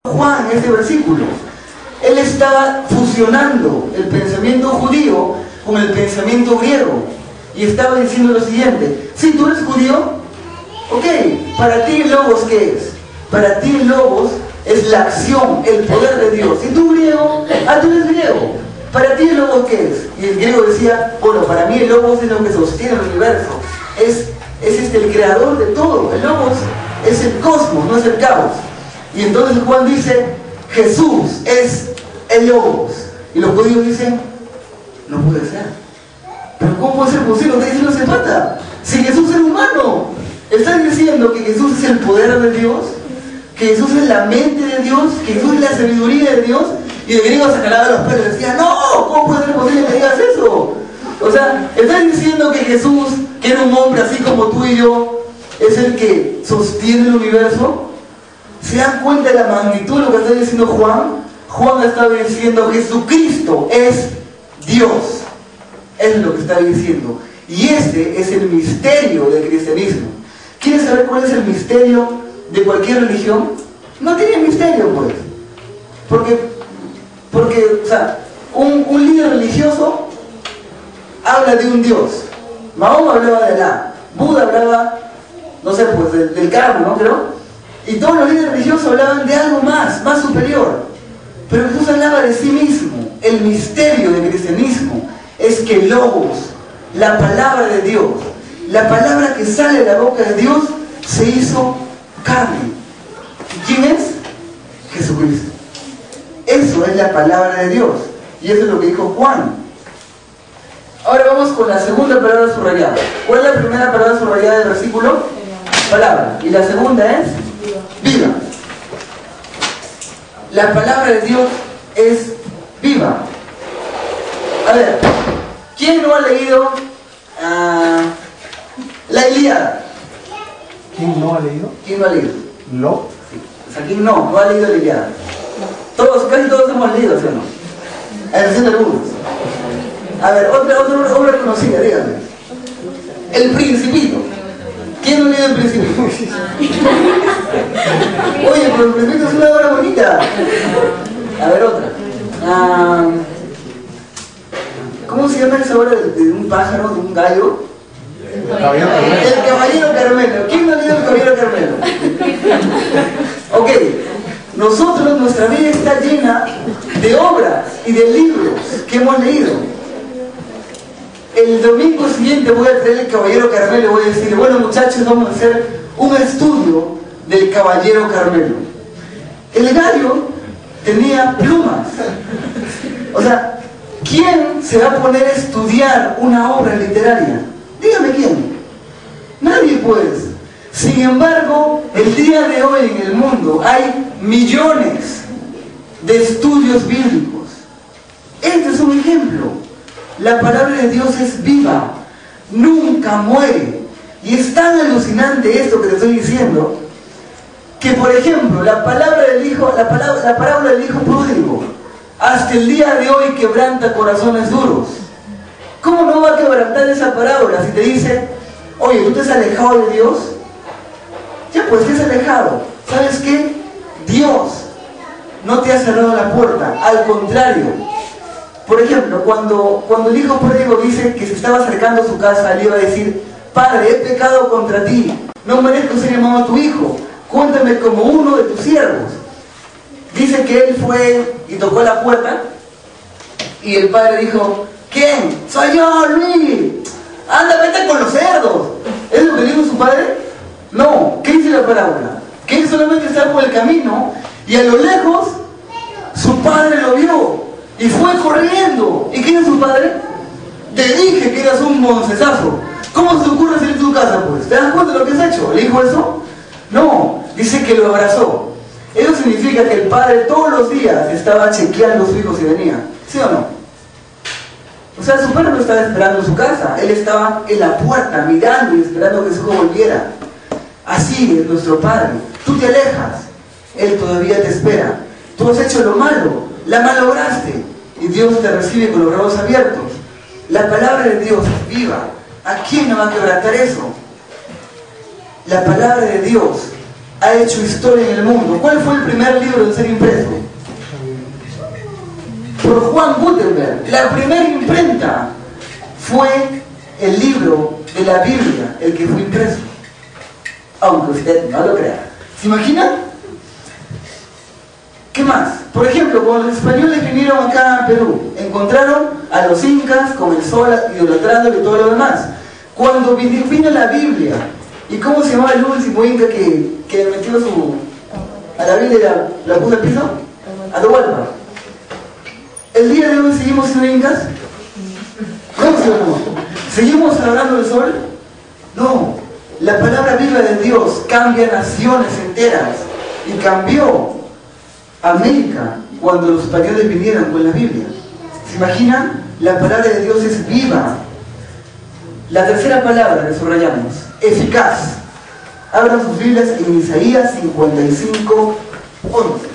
Juan en este versículo. Él estaba fusionando el pensamiento judío con el pensamiento griego y estaba diciendo lo siguiente: si tú eres judío, ok, para ti el logos, ¿qué es? Para ti el logos es la acción, el poder de Dios. Si tú griego, tú eres griego. Para ti el logos, ¿qué es? Y el griego decía, bueno, para mí el logos es lo que sostiene el universo, es el creador de todo. El logos es el cosmos, no es el caos. Y entonces Juan dice, Jesús es el logos. Y los judíos dicen, no puede ser. Pero ¿cómo puede ser posible? Ustedes dicen, no se trata. Si Jesús es humano, están diciendo que Jesús es el poder de Dios, que Jesús es la mente de Dios, que Jesús es la sabiduría de Dios. Y el griego se calaba los pelos y decía, no, ¿cómo puede ser posible que digas eso? O sea, están diciendo que Jesús, que era un hombre así como tú y yo, es el que sostiene el universo. ¿Se dan cuenta de la magnitud de lo que está diciendo Juan? Juan está diciendo, Jesucristo es Dios. Es lo que está diciendo. Y este es el misterio del cristianismo. ¿Quieres saber cuál es el misterio de cualquier religión? No tiene misterio, pues. Porque, o sea, un líder religioso habla de un Dios. Mahoma hablaba de Alá. Buda hablaba, no sé, pues del karma, ¿no? Creo. Y todos los líderes religiosos hablaban de algo más superior. Pero Jesús hablaba de sí mismo. El misterio del cristianismo es que el logos, la palabra de Dios, la palabra que sale de la boca de Dios, se hizo carne. ¿Y quién es? Jesucristo. Eso es la palabra de Dios. Y eso es lo que dijo Juan. Ahora vamos con la segunda palabra subrayada. ¿Cuál es la primera palabra subrayada del versículo? Palabra. Y la segunda es viva. La palabra de Dios es viva. A ver, ¿quién no ha leído la Ilíada? ¿Quién no ha leído? ¿Quién no ha leído? ¿Lo? Sí. O sea, ¿quién no ha leído la Ilíada? Casi todos hemos leído, ¿sí o no? A excepción de algunos. A ver, otra obra conocida, díganme. El Principito. ¿Quién no ha leído El Principito? Oye, pero El Principito es una obra bonita. A ver, otra. ¿Cómo se llama esa obra de un pájaro, de un gallo? El Caballero Carmelo. El Caballero Carmelo. ¿Quién no ha leído El Caballero Carmelo? Ok. Nosotros, nuestra vida está llena de obras y de libros que hemos leído. El domingo siguiente voy a traer El Caballero Carmelo y voy a decir, bueno muchachos, vamos a hacer un estudio del Caballero Carmelo. El gallo tenía plumas. O sea, ¿quién se va a poner a estudiar una obra literaria? Dígame quién. Nadie, pues. Sin embargo, el día de hoy en el mundo hay millones de estudios bíblicos. Este es un ejemplo. La palabra de Dios es viva, nunca muere. Y es tan alucinante esto que te estoy diciendo, que por ejemplo, la parábola del hijo pródigo, hasta el día de hoy quebranta corazones duros. ¿Cómo no va a quebrantar esa parábola si te dice, oye, tú te has alejado de Dios? Ya pues, te has alejado. ¿Sabes qué? Dios no te ha cerrado la puerta, al contrario. Por ejemplo, cuando el hijo pródigo dice que se estaba acercando a su casa, le iba a decir, Padre, he pecado contra ti, no merezco ser llamado tu hijo, cuéntame como uno de tus siervos. Dice que él fue y tocó la puerta, y el padre dijo, ¿quién? Soy yo, Luis, anda, vete con los cerdos. ¿Es lo que dijo su padre? No. ¿Qué dice la parábola? Que él solamente estaba por el camino, y a lo lejos, su padre lo vio, y fue corriendo. ¿Y quién es su padre? Te dije que eras un moncesazo. ¿Cómo se te ocurre salir de tu casa, pues? ¿Te das cuenta de lo que has hecho? ¿Le dijo eso? No, dice que lo abrazó. Eso significa que el padre todos los días estaba chequeando a su hijo si venía. ¿Sí o no? O sea, su padre no estaba esperando en su casa. Él estaba en la puerta, mirando y esperando que su hijo volviera. Así es nuestro Padre. Tú te alejas, Él todavía te espera. Tú has hecho lo malo, la malograste, y Dios te recibe con los brazos abiertos. La palabra de Dios es viva. ¿A quién no va a quebrantar eso? La palabra de Dios ha hecho historia en el mundo. ¿Cuál fue el primer libro en ser impreso? Por Juan Gutenberg. La primera imprenta fue el libro de la Biblia, el que fue impreso. Aunque usted no lo crea. ¿Se imagina? ¿Qué más? Por ejemplo, cuando los españoles vinieron acá a Perú, encontraron a los incas con el sol idolatrándole y todo lo demás. Cuando vino la Biblia, ¿y cómo se llamaba el último inca que metió a la Biblia y la puso al piso? Atahualpa. ¿El día de hoy seguimos siendo incas? ¿Cómo se llama? ¿Seguimos adorando el sol? No. La palabra viva de Dios cambia naciones enteras y cambió América cuando los españoles vinieron con la Biblia. ¿Se imaginan? La palabra de Dios es viva. La tercera palabra que subrayamos, eficaz. Abran sus Biblias en Isaías 55, 11.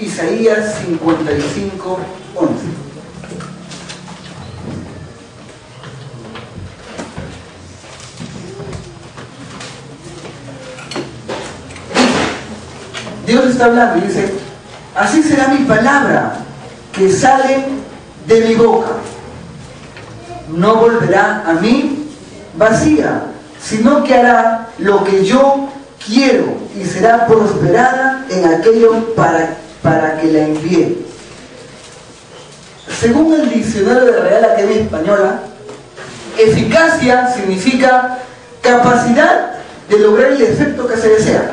Isaías 55, 11. Dios está hablando y dice: así será mi palabra que sale de mi boca. No volverá a mí vacía, sino que hará lo que yo quiero y será prosperada en aquello para que la envíe. Según el diccionario de Real Academia Española, eficacia significa capacidad de lograr el efecto que se desea.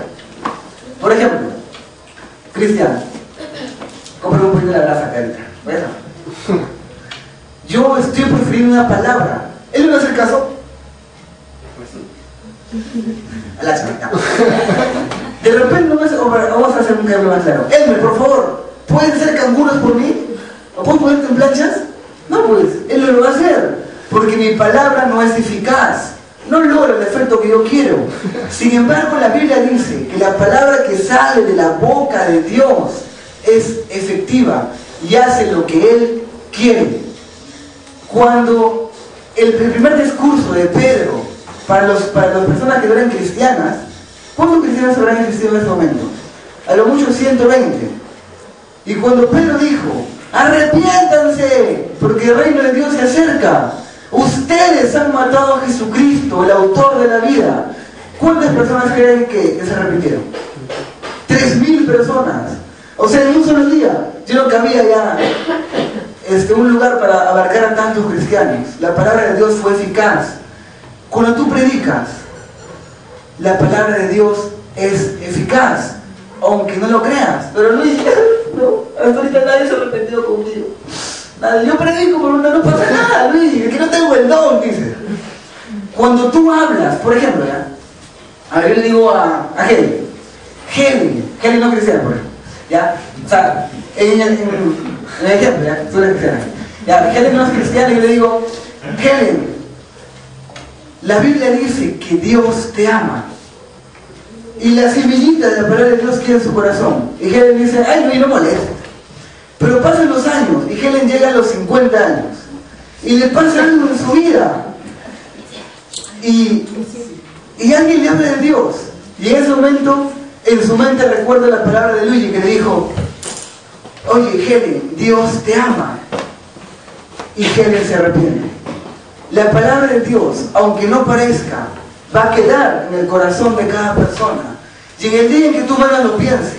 Por ejemplo, Cristian, compra un poquito de la grasa, carita. Bueno, yo estoy prefiriendo una palabra. ¿Él me va a hacer caso? A la chiquita. De repente vamos a hacer un cambio más claro. Elmer, por favor, ¿pueden ser canguros por mí? ¿O puedo ponerte en planchas? No, pues, él no lo va a hacer. Porque mi palabra no es eficaz. No logra el efecto que yo quiero. Sin embargo, la Biblia dice que la palabra que sale de la boca de Dios es efectiva y hace lo que Él quiere. Cuando el primer discurso de Pedro para las personas que no eran cristianas, ¿cuántos cristianos habrán existido en este momento? A lo mucho 120. Y cuando Pedro dijo: arrepiéntanse, porque el reino de Dios se acerca. Ustedes han matado a Jesucristo, el autor de la vida. ¿Cuántas personas creen que se arrepintieron? 3.000 personas. O sea, en un solo día. Yo no cabía ya un lugar para abarcar a tantos cristianos. La palabra de Dios fue eficaz. Cuando tú predicas, la palabra de Dios es eficaz, aunque no lo creas. Pero Luis, no, hasta ahorita nadie se ha arrepentido conmigo. Yo predico, pero no pasa nada, Luis, es que no tengo el don, dice. Cuando tú hablas, por ejemplo, ¿ya? A ver, yo le digo a Helen no cristiana, por ejemplo, ¿ya? O sea, en el ejemplo, ¿ya? Tú eres cristiana. ¿Ya? Helen no es cristiana y yo le digo: Helen, la Biblia dice que Dios te ama. Y la semillita de la palabra de Dios queda en su corazón. Y Helen dice: ay, Luis, no molestes. Pero pasan los años y Helen llega a los 50 años y le pasa algo en su vida y alguien le habla de Dios y en ese momento en su mente recuerda la palabra de Luigi que le dijo: oye Helen, Dios te ama. Y Helen se arrepiente. La palabra de Dios, aunque no parezca, va a quedar en el corazón de cada persona. Y en el día en que tú más lo pienses,